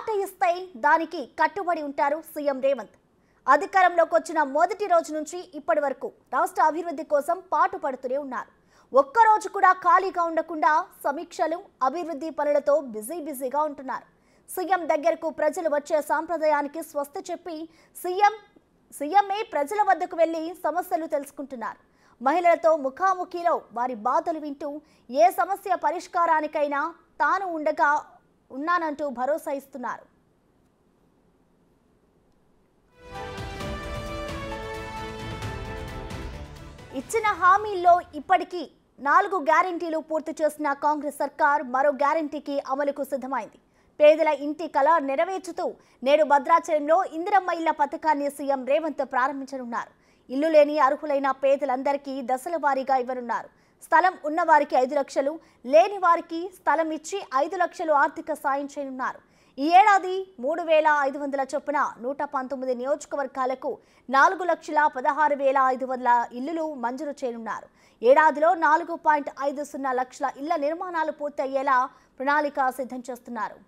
మాట ఇస్తే దానికి కట్టుబడి ఉంటారు సీఎం రేవంత్. అధికారంలోకి వచ్చిన మొదటి రోజు నుంచి ఇప్పటి వరకు రాష్ట్ర అభివృద్ధి కోసం పాటుపడుతూనే ఉన్నారు. ఒక్కరోజు కూడా ఖాళీగా ఉండకుండా సమీక్షలు, అభివృద్ధి పనులతో బిజీగా ఉంటున్నారు. సీఎం దగ్గరకు ప్రజలు వచ్చే సాంప్రదాయానికి స్వస్తి చెప్పి సీఎంఏ ప్రజల వద్దకు వెళ్లి సమస్యలు తెలుసుకుంటున్నారు. మహిళలతో ముఖాముఖిలో వారి బాధలు వింటూ ఏ సమస్య పరిష్కారానికైనా తాను ఉన్నానంటూ భరోసా ఇస్తున్నారు. ఇచ్చిన హామీల్లో ఇప్పటికీ 4 గ్యారెంటీలు పూర్తి చేసిన కాంగ్రెస్ సర్కార్ మరో గ్యారెంటీకి అమలుకు సిద్ధమైంది. పేదల ఇంటి కల నెరవేర్చుతూ నేడు భద్రాచలంలో ఇందిరమ్మ ఇళ్ల పథకాన్ని సీఎం రేవంత్ ప్రారంభించనున్నారు. ఇల్లు లేని అర్హులైన పేదలందరికీ దశల వారీగా ఇవ్వనున్నారు. స్థలం ఉన్నవారికి 5 లక్షలు, లేని వారికి స్థలం ఇచ్చి 5 లక్షలు ఆర్థిక సాయం చేయనున్నారు. ఈ ఏడాది 3,500 చొప్పున 119 నియోజకవర్గాలకు 4,16,500 ఇల్లులు మంజూరు చేయనున్నారు. ఏడాదిలో 4.50 లక్షల ఇళ్ల నిర్మాణాలు పూర్తయ్యేలా ప్రణాళిక సిద్ధం చేస్తున్నారు.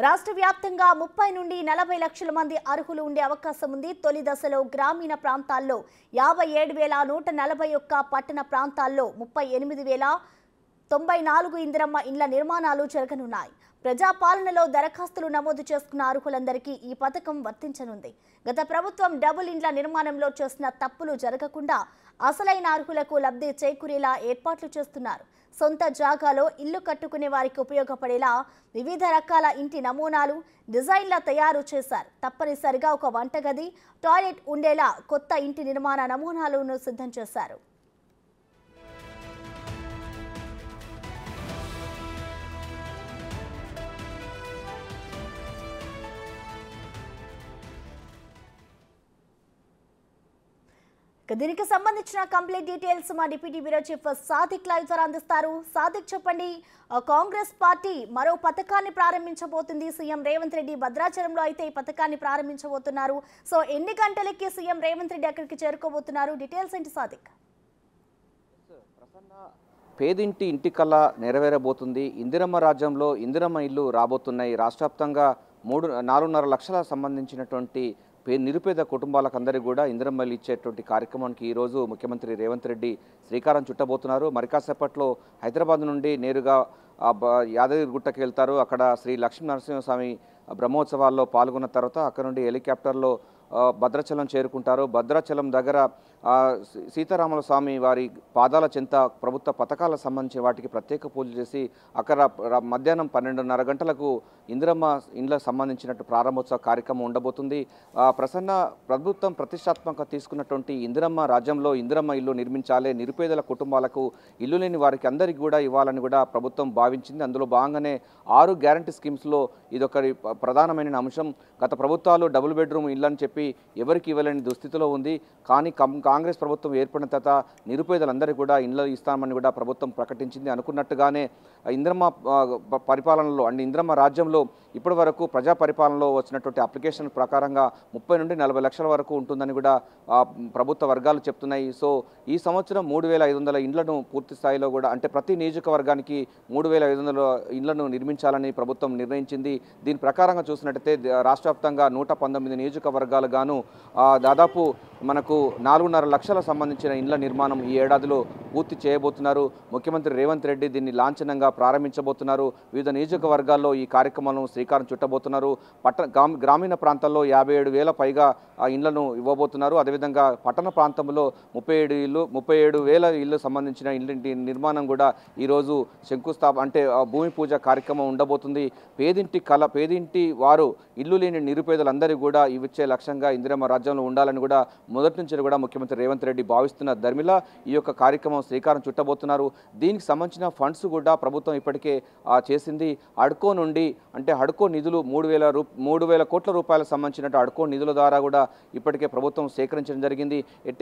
రాష్ట్ర వ్యాప్తంగా 30 నుండి 40 లక్షల మంది అర్హులు ఉండే అవకాశం ఉంది. తొలి దశలో గ్రామీణ ప్రాంతాల్లో 57,141, పట్టణ ప్రాంతాల్లో 38,094 ఇందిరమ్మ ఇండ్ల నిర్మాణాలు జరగనున్నాయి. ప్రజాపాలనలో దరఖాస్తులు నమోదు చేసుకున్న అర్హులందరికీ ఈ పథకం వర్తించనుంది. గత ప్రభుత్వం డబుల్ ఇండ్ల నిర్మాణంలో చేసిన తప్పులు జరగకుండా అసలైన అర్హులకు లబ్ధి చేకూరేలా ఏర్పాట్లు చేస్తున్నారు. సొంత జాగాలో ఇల్లు కట్టుకునే వారికి ఉపయోగపడేలా వివిధ రకాల ఇంటి నమూనాలు, డిజైన్ల తయారు చేశారు. తప్పనిసరిగా ఒక వంటగది, టాయిలెట్ ఉండేలా కొత్త ఇంటి నిర్మాణ నమూనాలను సిద్ధం చేశారు. దీనికి సంబంధించిన కంప్లీట్ డీటెయిల్స్ మా deputy bureau chief Sadiq live ద్వారా అందిస్తారు. సాదిక్, చెప్పండి, కాంగ్రెస్ పార్టీ మరో పథకాన్ని ప్రారంభించబోతుంది. సీఎం రేవంత్ రెడ్డి భద్రాచలంలో అయితే ఈ పథకాన్ని ప్రారంభించబోతున్నారు. సో ఎన్ని గంటలకి సీఎం రేవంత్ రెడ్డి అక్కడికి చేరుకోబోతున్నారు? డీటెయిల్స్ ఏంటి సాదిక్? పేదింటి ఇంటి కళ నెరవేరబోతుంది. ఇందిరమ్మ రాజ్యంలో ఇందిరమ్మ ఇల్లు రాబోతున్నాయి. రాష్ట్ర వ్యాప్తంగా 4.5 లక్షల సంబంధించినటువంటి నిరుపేద కుటుంబాలకు అందరికీ కూడా ఇందిరమ్మ ఇల్లు ఇచ్చేటువంటి కార్యక్రమానికి ఈరోజు ముఖ్యమంత్రి రేవంత్ రెడ్డి శ్రీకారం చుట్టబోతున్నారు. మరికాసేపట్లో హైదరాబాద్ నుండి నేరుగా యాదగిరిగుట్టకి వెళ్తారు. అక్కడ శ్రీ లక్ష్మీ నరసింహస్వామి బ్రహ్మోత్సవాల్లో పాల్గొన్న తర్వాత అక్కడ నుండి హెలికాప్టర్లో భద్రాచలం చేరుకుంటారు. భద్రాచలం దగ్గర సీతారాముల స్వామి వారి పాదాల చెంత ప్రభుత్వ పథకాలకు సంబంధించిన వాటికి ప్రత్యేక పూజలు చేసి అక్కడ మధ్యాహ్నం 12:30 గంటలకు ఇందిరమ్మ ఇండ్లకు సంబంధించినట్టు ప్రారంభోత్సవ కార్యక్రమం ఉండబోతుంది. ప్రభుత్వం ప్రతిష్టాత్మకంగా తీసుకున్నటువంటి ఇందిరమ్మ రాజ్యంలో ఇందిరమ్మ ఇల్లు నిర్మించాలి, నిరుపేదల కుటుంబాలకు ఇల్లు లేని వారికి అందరికీ కూడా ఇవ్వాలని కూడా ప్రభుత్వం భావించింది. అందులో భాగంగానే 6 గ్యారంటీ స్కీమ్స్లో ఇదొకటి ప్రధానమైన అంశం. గత ప్రభుత్వాలు డబుల్ బెడ్రూమ్ ఇల్లు అని చెప్పి ఎవరికి ఇవ్వలేని దుస్థితిలో ఉంది. కానీ కాంగ్రెస్ ప్రభుత్వం ఏర్పడిన తర్వాత నిరుపేదలందరికీ కూడా ఇళ్ళు ఇస్తామని కూడా ప్రభుత్వం ప్రకటించింది. అనుకున్నట్టుగానే ఇందిరమ్మ పరిపాలనలో అంటే ఇందిరమ్మ రాజ్యంలో ఇప్పటి వరకు ప్రజా పరిపాలనలో వచ్చినటువంటి అప్లికేషన్ ప్రకారంగా 30 నుండి 40 లక్షల వరకు ఉంటుందని కూడా ప్రభుత్వ వర్గాలు చెప్తున్నాయి. సో ఈ సంవత్సరం 3,500 ఇండ్లను పూర్తి స్థాయిలో కూడా అంటే ప్రతి నియోజకవర్గానికి 3,500 ఇండ్లను నిర్మించాలని ప్రభుత్వం నిర్ణయించింది. దీని ప్రకారంగా చూసినట్టయితే రాష్ట్ర వ్యాప్తంగా 119 నియోజకవర్గాలు గాను దాదాపు మనకు 4.5 లక్షల సంబంధించిన ఇండ్ల నిర్మాణం ఈ ఏడాదిలో పూర్తి చేయబోతున్నారు. ముఖ్యమంత్రి రేవంత్ రెడ్డి దీన్ని లాంఛనంగా ప్రారంభించబోతున్నారు. వివిధ నియోజకవర్గాల్లో ఈ కార్యక్రమాలను శ్రీకారం చుట్టబోతున్నారు. గ్రామీణ ప్రాంతాల్లో 57,000 పైగా ఇండ్లను ఇవ్వబోతున్నారు. అదేవిధంగా పట్టణ ప్రాంతంలో 37,000 ఇళ్ళు సంబంధించిన ఇంటి నిర్మాణం కూడా ఈరోజు శంకుస్థాపన అంటే భూమి పూజ కార్యక్రమం ఉండబోతుంది. పేదింటి వారు ఇల్లు లేని నిరుపేదలందరికీ కూడా ఇచ్చే లక్ష్యంగా ఇందిరమ్మ రాజ్యంలో ఉండాలని కూడా మొదటి నుంచి కూడా ముఖ్యమంత్రి రేవంత్ రెడ్డి భావిస్తున్న ధర్మిలా ఈ యొక్క కార్యక్రమం శ్రీకారం చుట్టబోతున్నారు. దీనికి సంబంధించిన ఫండ్స్ కూడా ప్రభుత్వం ఇప్పటికే చేసింది. హడ్కో నుండి అంటే హడ్కో నిధులు 3,000 కోట్ల రూపాయలకు సంబంధించిన హడ్కో నిధుల ద్వారా కూడా ఇప్పటికే ప్రభుత్వం సేకరించడం జరిగింది.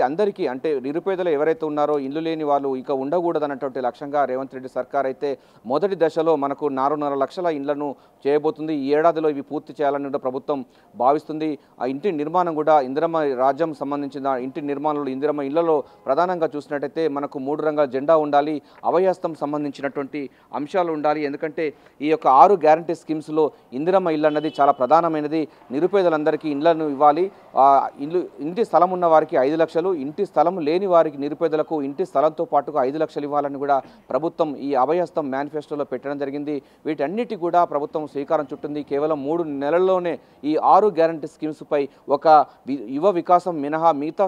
అందరికీ అంటే నిరుపేదలు ఎవరైతే ఉన్నారో ఇల్లు లేని వాళ్ళు ఇక ఉండకూడదన్నటువంటి లక్ష్యంగా రేవంత్ రెడ్డి సర్కార్ అయితే మొదటి దశలో మనకు 4.5 లక్షల ఇళ్లను చేయబోతుంది. ఈ ఏడాదిలో ఇవి పూర్తి చేయాలని కూడా ప్రభుత్వం భావిస్తుంది. ఆ ఇంటి నిర్మాణం కూడా ఇందిరమ్మ రాజ్యం సంబంధించిన ఇంటి నిర్మాణంలో ఇందిరమ్మ ఇళ్లలో ప్రధానంగా చూసినట్టయితే మనకు 3 రంగాల జెండా ఉండాలి, అభయహస్తం సంబంధించినటువంటి అంశాలు ఉండాలి. ఎందుకంటే ఈ యొక్క 6 గ్యారంటీ స్కీమ్స్లో ఇందిరమ్మ ఇల్లు అన్నది చాలా ప్రధానమైనది. నిరుపేదలందరికీ ఇళ్లను ఇవ్వాలి. ఇంటి స్థలం ఉన్న వారికి 5 లక్షలు, ఇంటి స్థలం లేని వారికి నిరుపేదలకు ఇంటి స్థలంతో పాటుగా 5 లక్షలు ఇవ్వాలని కూడా ప్రభుత్వం ఈ అభయహస్తం మేనిఫెస్టోలో పెట్టడం జరిగింది. వీటన్నిటి కూడా ప్రభుత్వం శ్రీకారం చుట్టింది. కేవలం 3 నెలల్లోనే ఈ 6 గ్యారంటీ స్కీమ్స్పై ఒక యువ వికాసం మినహా మిగతా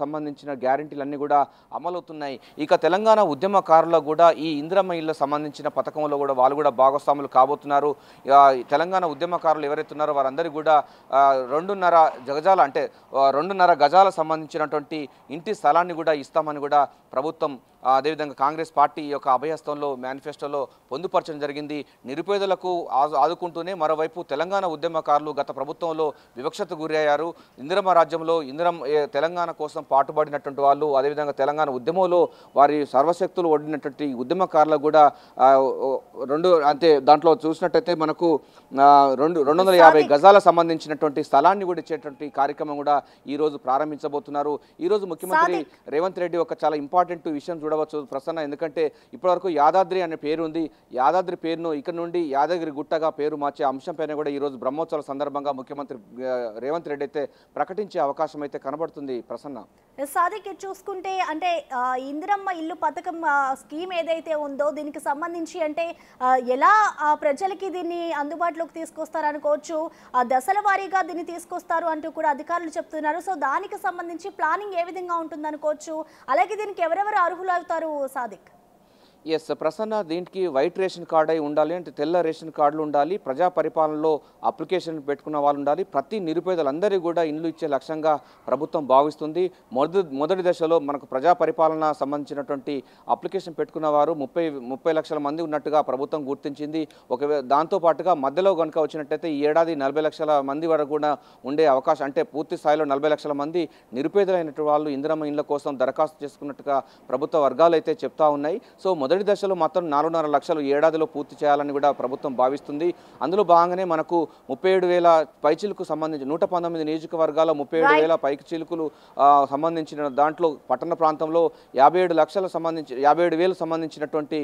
సంబంధించిన గ్యారంటీలన్నీ కూడా అమలవుతున్నాయి. ఇక తెలంగాణ ఉద్యమకారులకు కూడా ఈ ఇందిరమ్మ ఇళ్ళ సంబంధించిన పథకంలో కూడా వాళ్ళు కూడా భాగస్వాములు కాబోతున్నారు. తెలంగాణ ఉద్యమకారులు ఎవరైతే ఉన్నారో వారందరికీ కూడా 2.5 గజాల సంబంధించినటువంటి ఇంటి స్థలాన్ని కూడా ఇస్తామని కూడా ప్రభుత్వం అదేవిధంగా కాంగ్రెస్ పార్టీ యొక్క అభయహస్తంలో మేనిఫెస్టోలో పొందుపరచడం జరిగింది. నిరుపేదలకు ఆదుకుంటూనే మరోవైపు తెలంగాణ ఉద్యమకారులు గత ప్రభుత్వంలో వివక్షత గురయ్యారు. ఇందిరమ్మ రాజ్యంలో తెలంగాణ కోసం పాటుపడినటువంటి వాళ్ళు అదేవిధంగా తెలంగాణ ఉద్యమంలో వారి సర్వశక్తులు ఒడినటువంటి ఉద్యమకారులకు కూడా దాంట్లో చూసినట్టయితే మనకు 250 గజాల సంబంధించినటువంటి స్థలాన్ని కూడా ఇచ్చేటువంటి కార్యక్రమం కూడా ఈరోజు ప్రారంభించబోతున్నారు. ఈరోజు ముఖ్యమంత్రి రేవంత్ రెడ్డి ఒక చాలా ఇంపార్టెంట్ విషయం చూడవచ్చు ప్రసన్న. ఎందుకంటే ఇప్పటివరకు యాదాద్రి అనే పేరు ఉంది. యాదాద్రి పేరును ఇక్కడ నుండి యాదగిరి గుట్టగా పేరు మార్చే అంశం పైన కూడా ఈరోజు బ్రహ్మోత్సవాల సందర్భంగా ముఖ్యమంత్రి రేవంత్ రెడ్డి అయితే ప్రకటించే అవకాశం అయితే కనబడుతుంది ప్రసన్న. సాదిక్ చూసుకుంటే అంటే ఇందిరమ్మ ఇల్లు పథకం స్కీమ్ ఏదైతే ఉందో దీనికి సంబంధించి అంటే ఎలా ప్రజలకి దీన్ని అందుబాటులోకి తీసుకొస్తారనుకోవచ్చు, దశల వారీగా దీన్ని తీసుకొస్తారు అంటూ కూడా అధికారులు చెప్తున్నారు. సో దానికి సంబంధించి ప్లానింగ్ ఏ విధంగా ఉంటుందనుకోవచ్చు, అలాగే దీనికి ఎవరెవరు అర్హులు అవుతారు సాదిక్? ఎస్ ప్రసన్న, దీనికి వైట్ రేషన్ కార్డు అయి ఉండాలి, అంటే తెల్ల రేషన్ కార్డులు ఉండాలి, ప్రజా పరిపాలనలో అప్లికేషన్ పెట్టుకున్న వాళ్ళు ఉండాలి. ప్రతి నిరుపేదలందరికీ కూడా ఇండ్లు ఇచ్చే లక్ష్యంగా ప్రభుత్వం భావిస్తుంది. మొదటి దశలో మనకు ప్రజా పరిపాలన సంబంధించినటువంటి అప్లికేషన్ పెట్టుకున్న వారు 30 లక్షల మంది ఉన్నట్టుగా ప్రభుత్వం గుర్తించింది. దాంతోపాటుగా మధ్యలో కనుక వచ్చినట్టయితే ఈ ఏడాది 40 లక్షల మంది వరకు కూడా ఉండే అవకాశం, అంటే పూర్తి స్థాయిలో 40 లక్షల మంది నిరుపేదలైనటువంటి వాళ్ళు ఇందిరమ్మ ఇండ్ల కోసం దరఖాస్తు చేసుకున్నట్టుగా ప్రభుత్వ వర్గాలు అయితే చెప్తా ఉన్నాయి. సో మొదటి దశలో మొత్తం 4.5 లక్షలు ఏడాదిలో పూర్తి చేయాలని కూడా ప్రభుత్వం భావిస్తుంది. అందులో భాగంగానే మనకు 37,000 పైచిలుకు సంబంధించి 119 నియోజకవర్గాల్లో 37,000 పైచిలుకులు సంబంధించిన దాంట్లో పట్టణ ప్రాంతంలో 57,000 సంబంధించినటువంటి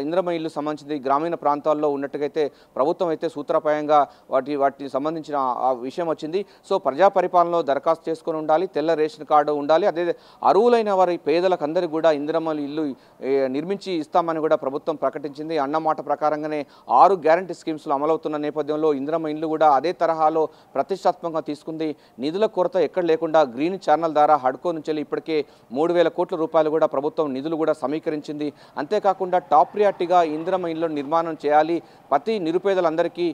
ఇందిరమ్మ ఇల్లు సంబంధించి గ్రామీణ ప్రాంతాల్లో ఉన్నట్టుగైతే ప్రభుత్వం అయితే సూత్రప్రాయంగా వాటికి సంబంధించిన ఆ విషయం వచ్చింది. సో ప్రజా పరిపాలనలో దరఖాస్తు చేసుకొని ఉండాలి, తెల్ల రేషన్ కార్డు ఉండాలి. అదే అర్హులైన వారి పేదలకు అందరికీ కూడా ఇందిరమ్మ ఇల్లు నిర్మించి ఇస్తామని కూడా ప్రభుత్వం ప్రకటించింది. అన్నమాట ప్రకారంగానే 6 గ్యారంటీ స్కీమ్స్లో అమలవుతున్న నేపథ్యంలో ఇందిరమ్మ ఇల్లు కూడా అదే తరహాలో ప్రతిష్టాత్మకంగా తీసుకుంది. నిధుల కొరత ఎక్కడ లేకుండా గ్రీన్ ఛానల్ ద్వారా హడ్కో నుంచి ఇప్పటికే 3,000 కోట్ల రూపాయలు కూడా ప్రభుత్వం నిధులు కూడా సమీకరించింది. అంతేకాకుండా టాప్ ప్రియారిటీగా ఇందిరమ్మ ఇల్లు నిర్మాణం చేయాలి, ప్రతి నిరుపేదలందరికీ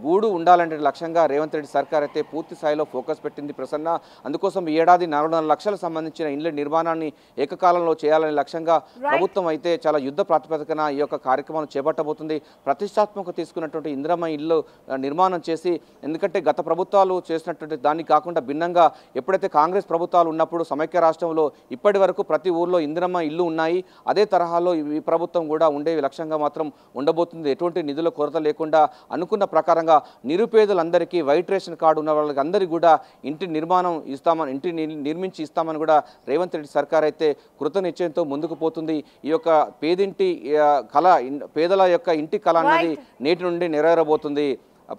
గూడు ఉండాలనే లక్ష్యంగా రేవంత్ రెడ్డి సర్కార్ అయితే పూర్తి స్థాయిలో ఫోకస్ పెట్టింది ప్రసన్న. అందుకోసం ఈ ఏడాది 4.5 లక్షలకు సంబంధించిన ఇళ్ల నిర్మాణాన్ని ఏకకాలంలో చేయాలనే లక్ష్యంగా ప్రభుత్వం అయితే చాలా యుద్ధ ప్రాతిపదికన ఈ యొక్క కార్యక్రమాన్ని చేపట్టబోతుంది. ప్రతిష్టాత్మక తీసుకున్నటువంటి ఇందిరమ్మ ఇల్లు నిర్మాణం చేసి, ఎందుకంటే గత ప్రభుత్వాలు చేసినటువంటి దానికి కాకుండా భిన్నంగా ఎప్పుడైతే కాంగ్రెస్ ప్రభుత్వాలు ఉన్నప్పుడు సమైక్య రాష్ట్రంలో ఇప్పటి వరకు ప్రతి ఊర్లో ఇందిరమ్మ ఇల్లు ఉన్నాయి. అదే తరహాలో ఈ ప్రభుత్వం కూడా ఉండే లక్ష్యంగా మాత్రం ఉండబోతుంది. ఎటువంటి నిధుల కొరత లేకుండా అనుకున్న ప్రకారంగా నిరుపేదలందరికీ వైట్ రేషన్ కార్డు ఉన్న వాళ్ళకి అందరికీ కూడా ఇంటి నిర్మాణం ఇస్తామని, నిర్మించి ఇస్తామని కూడా రేవంత్ రెడ్డి సర్కార్ అయితే కృతనిశ్చయంతో ముందుకు పోతుంది. ఈ యొక్క పేదల యొక్క ఇంటి కళ అన్నది నేటి నుండి నెరవేరబోతుంది.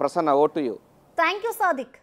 Prasanna, over to you. Thank you Sadiq.